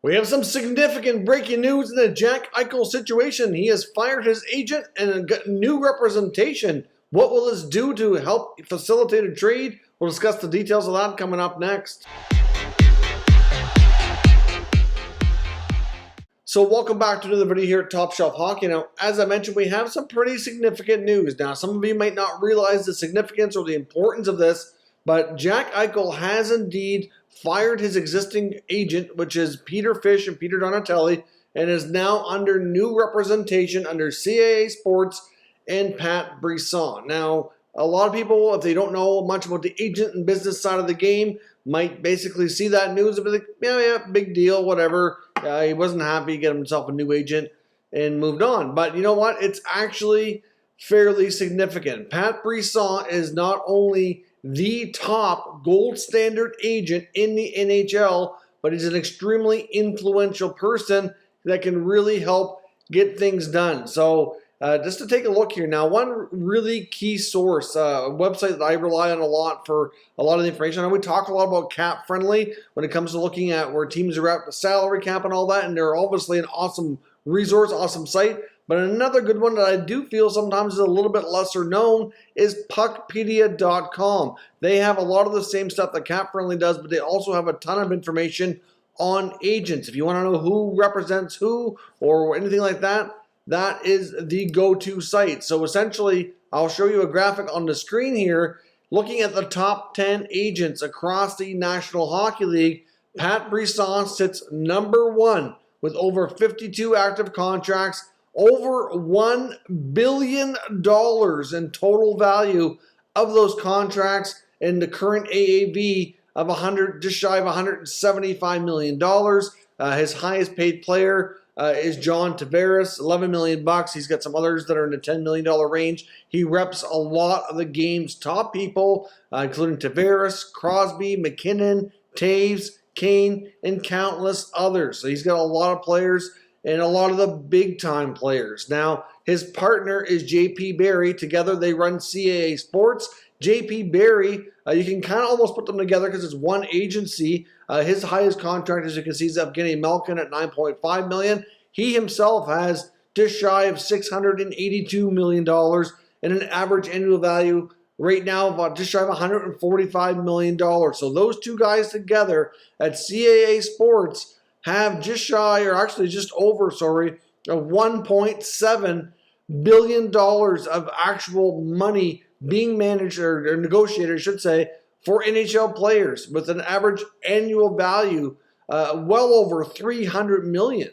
We have some significant breaking news in the Jack Eichel situation. He has fired his agent and got new representation. What will this do to help facilitate a trade? We'll discuss the details of that coming up next. So welcome back to another video here at Top Shelf Hockey. Now, as I mentioned, we have some pretty significant news. Now, some of you might not realize the significance or the importance of this, but Jack Eichel has indeed fired his existing agent, which is Peter Fish and Peter Donatelli, and is now under new representation under CAA Sports and Pat Brisson. Now, a lot of people, if they don't know much about the agent and business side of the game, might basically see that news and be like, yeah, big deal, whatever. He wasn't happy, get himself a new agent, and moved on. But you know what? It's actually fairly significant. Pat Brisson is not only the top gold standard agent in the NHL, but he's an extremely influential person that can really help get things done. So just to take a look here now, one really key source, a website that I rely on a lot for a lot of the information. I know we talk a lot about cap friendly when it comes to looking at where teams are at the salary cap and all that, and they're obviously an awesome resource, awesome site. But another good one that I do feel sometimes is a little bit lesser known is puckpedia.com. They have a lot of the same stuff that Cap Friendly does, but they also have a ton of information on agents. If you want to know who represents who or anything like that, that is the go-to site. So essentially, I'll show you a graphic on the screen here. Looking at the top 10 agents across the National Hockey League, Pat Brisson sits number one with over 52 active contracts, over $1 billion in total value of those contracts, and the current AAV of just shy of $175 million. His highest paid player is John Tavares, $11 million. He's got some others that are in the $10 million range. He reps a lot of the game's top people, including Tavares, Crosby, McKinnon, Taves, Kane, and countless others. So he's got a lot of players and a lot of the big-time players. Now, his partner is J.P. Barry. Together, they run CAA Sports. J.P. Barry, you can kind of almost put them together because it's one agency. His highest contract, as you can see, is Evgeny Malkin at $9.5 million. He himself has just shy of $682 million and an average annual value right now about just shy of $145 million. So those two guys together at CAA Sports have just shy, or actually just over, $1.7 billion of actual money being managed or negotiated, I should say, for NHL players with an average annual value well over $300 million.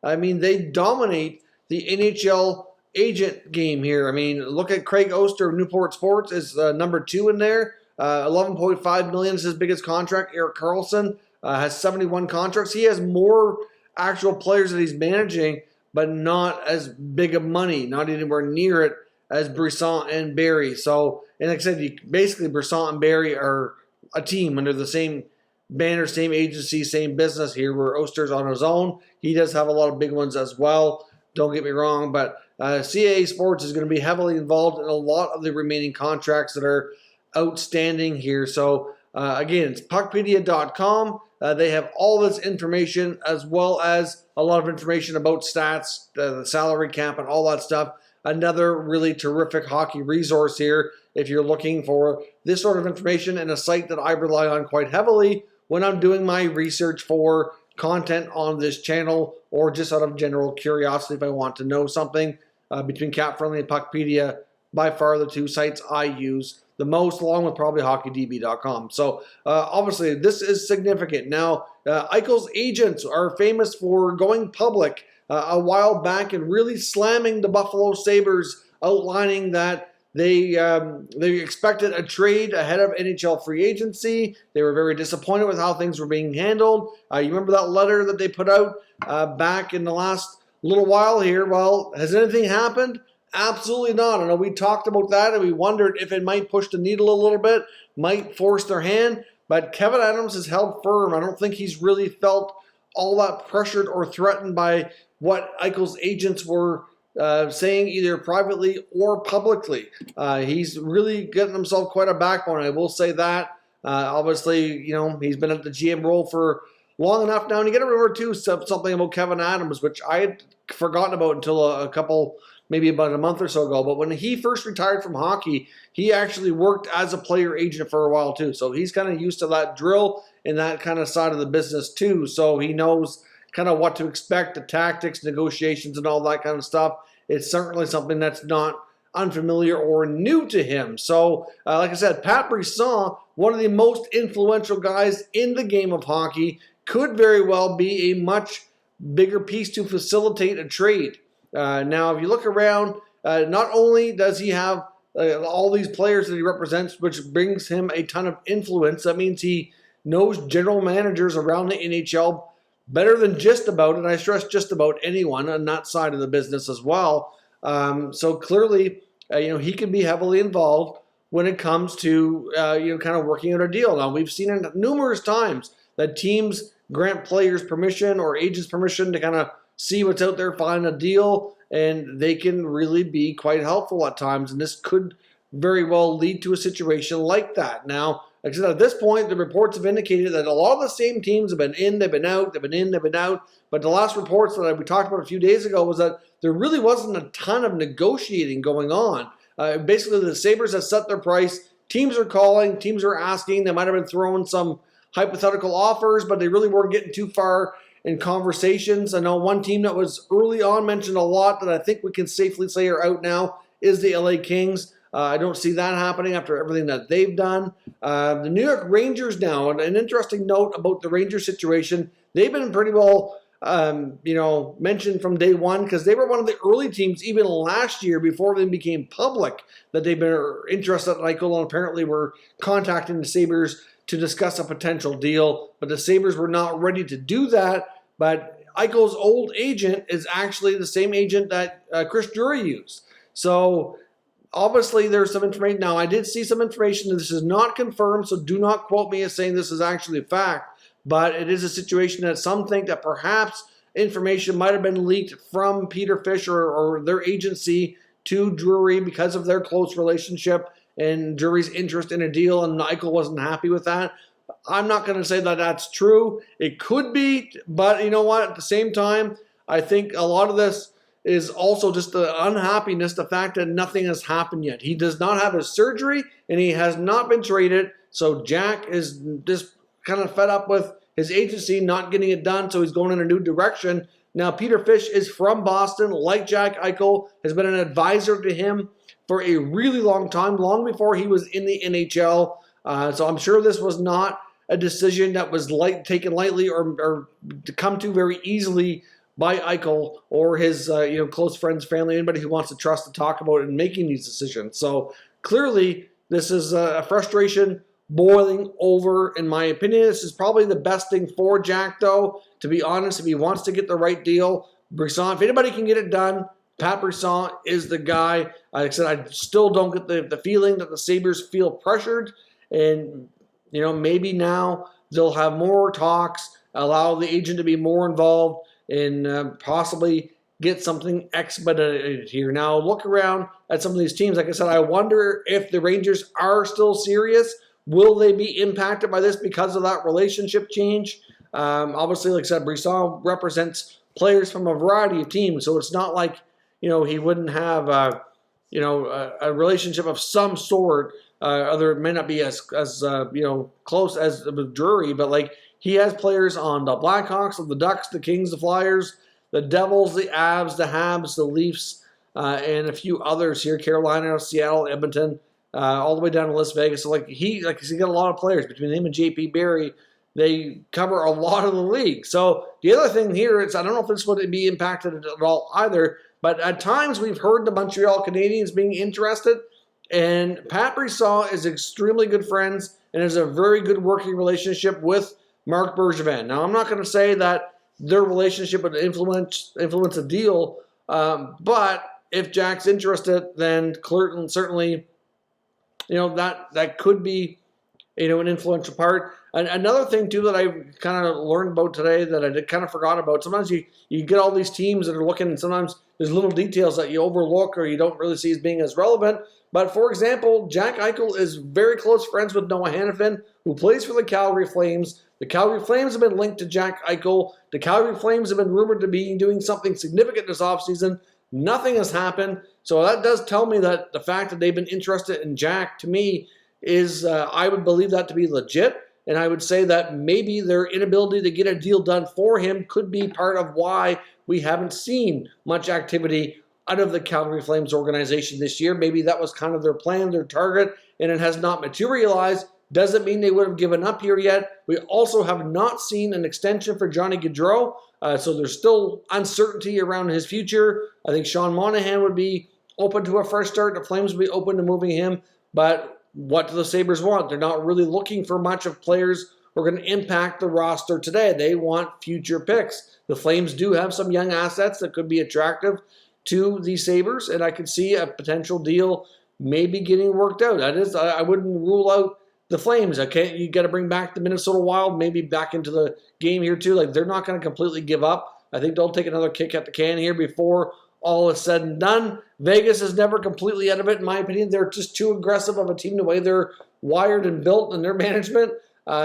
I mean, they dominate the NHL agent game here. I mean, look at Craig Oster of Newport Sports is number 2 in there. $11.5 million is his biggest contract. Erik Karlsson has 71 contracts. He has more actual players that he's managing, but not as big of money, not anywhere near it as Brisson and Barry. So, and like I said, basically Brisson and Barry are a team under the same banner, same agency, same business here, where Oster's on his own. He does have a lot of big ones as well. Don't get me wrong, but CAA Sports is going to be heavily involved in a lot of the remaining contracts that are outstanding here. So, again, it's puckpedia.com. They have all this information as well as a lot of information about stats, the salary cap, and all that stuff. Another really terrific hockey resource here if you're looking for this sort of information, and a site that I rely on quite heavily when I'm doing my research for content on this channel, or just out of general curiosity if I want to know something. Between Cap Friendly and Puckpedia, by far the two sites I use the most, along with probably HockeyDB.com. So obviously this is significant. Now, Eichel's agents are famous for going public a while back and really slamming the Buffalo Sabres, outlining that they expected a trade ahead of NHL free agency. They were very disappointed with how things were being handled. You remember that letter that they put out back in the last little while here? Well, has anything happened? Absolutely not. I know we talked about that and we wondered if it might push the needle a little bit, might force their hand, but Kevin Adams has held firm. I don't think he's really felt all that pressured or threatened by what Eichel's agents were saying, either privately or publicly. He's really getting himself quite a backbone, I will say that. Obviously, you know, he's been at the GM role for long enough now. And you got to remember, too, something about Kevin Adams, which I had forgotten about until a couple, maybe about a month or so ago. But when he first retired from hockey, he actually worked as a player agent for a while, too. So he's kind of used to that drill and that kind of side of the business, too. So he knows kind of what to expect, the tactics, negotiations, and all that kind of stuff. It's certainly something that's not unfamiliar or new to him. So, like I said, Pat Brisson, one of the most influential guys in the game of hockey, could very well be a much bigger piece to facilitate a trade. Now, if you look around, not only does he have all these players that he represents, which brings him a ton of influence, that means he knows general managers around the NHL better than just about, and I stress just about anyone on that side of the business as well. So clearly, he can be heavily involved when it comes to, kind of working out a deal. Now, we've seen it numerous times that teams grant players permission or agents permission to kind of see what's out there, find a deal, and they can really be quite helpful at times. And this could very well lead to a situation like that. Now, like I said, at this point, the reports have indicated that a lot of the same teams have been in, they've been out, they've been in, they've been out. But the last reports that we talked about a few days ago was that there really wasn't a ton of negotiating going on. Basically, the Sabres have set their price. Teams are calling, teams are asking. They might have been throwing some hypothetical offers, but they really weren't getting too far in conversations. I know one team that was early on mentioned a lot that I think we can safely say are out now is the LA Kings. I don't see that happening after everything that they've done. The New York Rangers now, and an interesting note about the Rangers situation, they've been pretty well mentioned from day one because they were one of the early teams even last year before they became public that they've been interested in Eichel, and apparently were contacting the Sabres to discuss a potential deal, but the Sabres were not ready to do that. But Eichel's old agent is actually the same agent that Chris Drury used. So obviously there's some information. Now, I did see some information, and this is not confirmed, so do not quote me as saying this is actually a fact, but it is a situation that some think that perhaps information might have been leaked from Peter Fish or their agency to Drury because of their close relationship and Drury's interest in a deal, and Eichel wasn't happy with that. I'm not going to say that that's true. It could be, but you know what? At the same time, I think a lot of this is also just the unhappiness, the fact that nothing has happened yet. He does not have his surgery, and he has not been traded, so Jack is just kind of fed up with his agency not getting it done, so he's going in a new direction. Now, Peter Fish is from Boston, like Jack Eichel, has been an advisor to him for a really long time, long before he was in the NHL. So I'm sure this was not a decision that was taken lightly or to come to very easily by Eichel or his close friends, family, anybody who wants to trust to talk about it in making these decisions. So clearly, this is a frustration boiling over, in my opinion. This is probably the best thing for Jack, though, to be honest. If he wants to get the right deal, Brisson, if anybody can get it done, Pat Brisson is the guy. Like I said, I still don't get the feeling that the Sabres feel pressured. And, maybe now they'll have more talks, allow the agent to be more involved, and possibly get something expedited here. Now, look around at some of these teams. Like I said, I wonder if the Rangers are still serious. Will they be impacted by this because of that relationship change? Obviously, like I said, Brisson represents players from a variety of teams, so it's not like he wouldn't have a relationship of some sort. Other it may not be as close as with Drury, but like he has players on the Blackhawks, the Ducks, the Kings, the Flyers, the Devils, the Avs, the Habs, the Leafs, and a few others here: Carolina, Seattle, Edmonton, all the way down to Las Vegas. So he's got a lot of players between him and JP Barry. They cover a lot of the league. So the other thing here is I don't know if this would be impacted at all either, but at times we've heard the Montreal Canadiens being interested, and Pat Brisson is extremely good friends and has a very good working relationship with Marc Bergevin. Now, I'm not going to say that their relationship would influence a deal, but if Jack's interested, then certainly, that could be, an influential part. And another thing, too, that I kind of learned about today that I kind of forgot about, sometimes you get all these teams that are looking, and sometimes there's little details that you overlook or you don't really see as being as relevant. But, for example, Jack Eichel is very close friends with Noah Hanifin, who plays for the Calgary Flames. The Calgary Flames have been linked to Jack Eichel. The Calgary Flames have been rumored to be doing something significant this offseason. Nothing has happened. So that does tell me that the fact that they've been interested in Jack, to me, is I would believe that to be legit. And I would say that maybe their inability to get a deal done for him could be part of why we haven't seen much activity out of the Calgary Flames organization this year. Maybe that was kind of their plan, their target, and it has not materialized. Doesn't mean they would have given up here yet. We also have not seen an extension for Johnny Gaudreau, so there's still uncertainty around his future. I think Sean Monahan would be open to a fresh start. The Flames would be open to moving him, but what do the Sabres want? They're not really looking for much of players who are going to impact the roster today. They want future picks. The Flames do have some young assets that could be attractive to the Sabres, and I could see a potential deal maybe getting worked out. That is, I wouldn't rule out the Flames. Okay, you got to bring back the Minnesota Wild, maybe back into the game here too. Like, they're not going to completely give up. I think they'll take another kick at the can here before all is said and done. Vegas is never completely out of it, in my opinion. They're just too aggressive of a team the way they're wired and built in their management.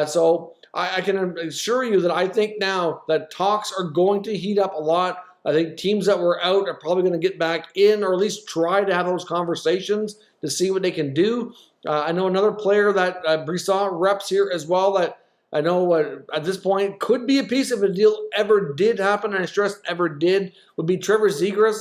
So I can assure you that I think now that talks are going to heat up a lot. I think teams that were out are probably going to get back in, or at least try to have those conversations to see what they can do. I know another player that Brisson reps here as well that I know at this point could be a piece if a deal ever did happen, and I stress ever did, would be Trevor Zegras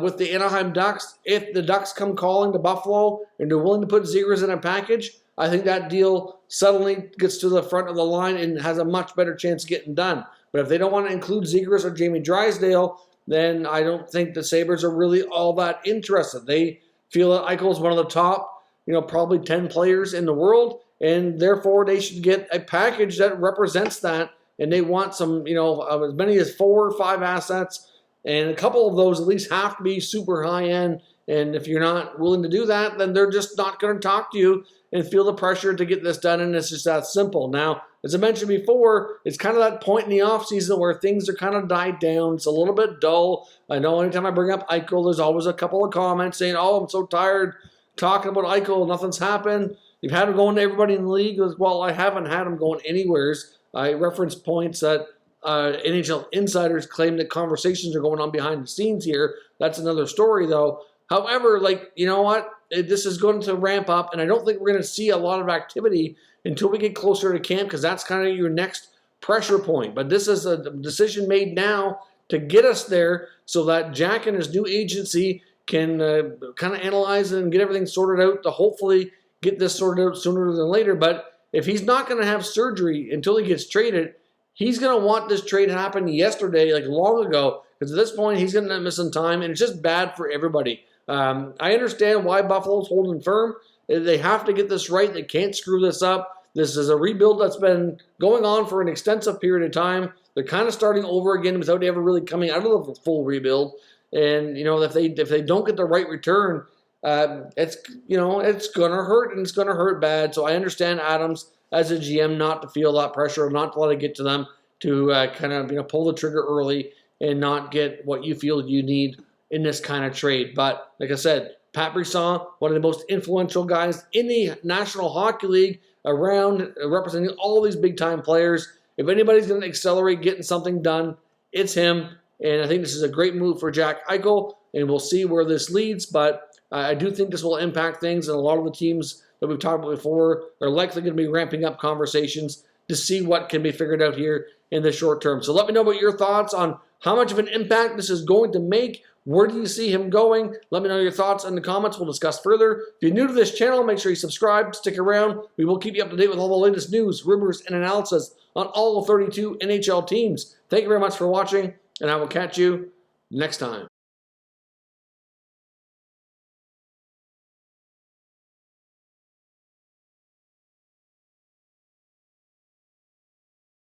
with the Anaheim Ducks. If the Ducks come calling to Buffalo and they're willing to put Zegras in a package, I think that deal suddenly gets to the front of the line and has a much better chance of getting done. But if they don't want to include Zegras or Jamie Drysdale, then I don't think the Sabres are really all that interested. They feel that Eichel is one of the top, probably 10 players in the world, and therefore they should get a package that represents that. And they want some, as many as 4 or 5 assets, and a couple of those at least have to be super high end. And if you're not willing to do that, then they're just not going to talk to you and feel the pressure to get this done, and it's just that simple. Now, as I mentioned before, it's kind of that point in the offseason where things are kind of died down. It's a little bit dull. I know anytime I bring up Eichel, there's always a couple of comments saying, oh, I'm so tired talking about Eichel. Nothing's happened. You've had him going to everybody in the league. Well, I haven't had him going anywheres. I referenced points that NHL insiders claim that conversations are going on behind the scenes here. That's another story, though. However, you know what? This is going to ramp up, and I don't think we're going to see a lot of activity until we get closer to camp, because that's kind of your next pressure point. But this is a decision made now to get us there so that Jack and his new agency can kind of analyze and get everything sorted out to hopefully get this sorted out sooner than later. But if he's not going to have surgery until he gets traded, he's going to want this trade happen yesterday, long ago, because at this point he's going to miss some time, and it's just bad for everybody. I understand why Buffalo's holding firm. They have to get this right. They can't screw this up. This is a rebuild that's been going on for an extensive period of time. They're kind of starting over again without ever really coming out of the full rebuild. And if they don't get the right return, it's going to hurt, and it's going to hurt bad. So I understand Adams as a GM not to feel that pressure, not to let it get to them, to kind of pull the trigger early and not get what you feel you need in this kind of trade. But like I said, Pat Brisson, one of the most influential guys in the National Hockey League, around representing all these big-time players. If anybody's going to accelerate getting something done, it's him. And I think this is a great move for Jack Eichel, and we'll see where this leads. But I do think this will impact things, and a lot of the teams that we've talked about before are likely going to be ramping up conversations to see what can be figured out here in the short term. So let me know about your thoughts on how much of an impact this is going to make. Where do you see him going? Let me know your thoughts in the comments. We'll discuss further. If you're new to this channel, make sure you subscribe, stick around. We will keep you up to date with all the latest news, rumors, and analysis on all 32 NHL teams. Thank you very much for watching, and I will catch you next time.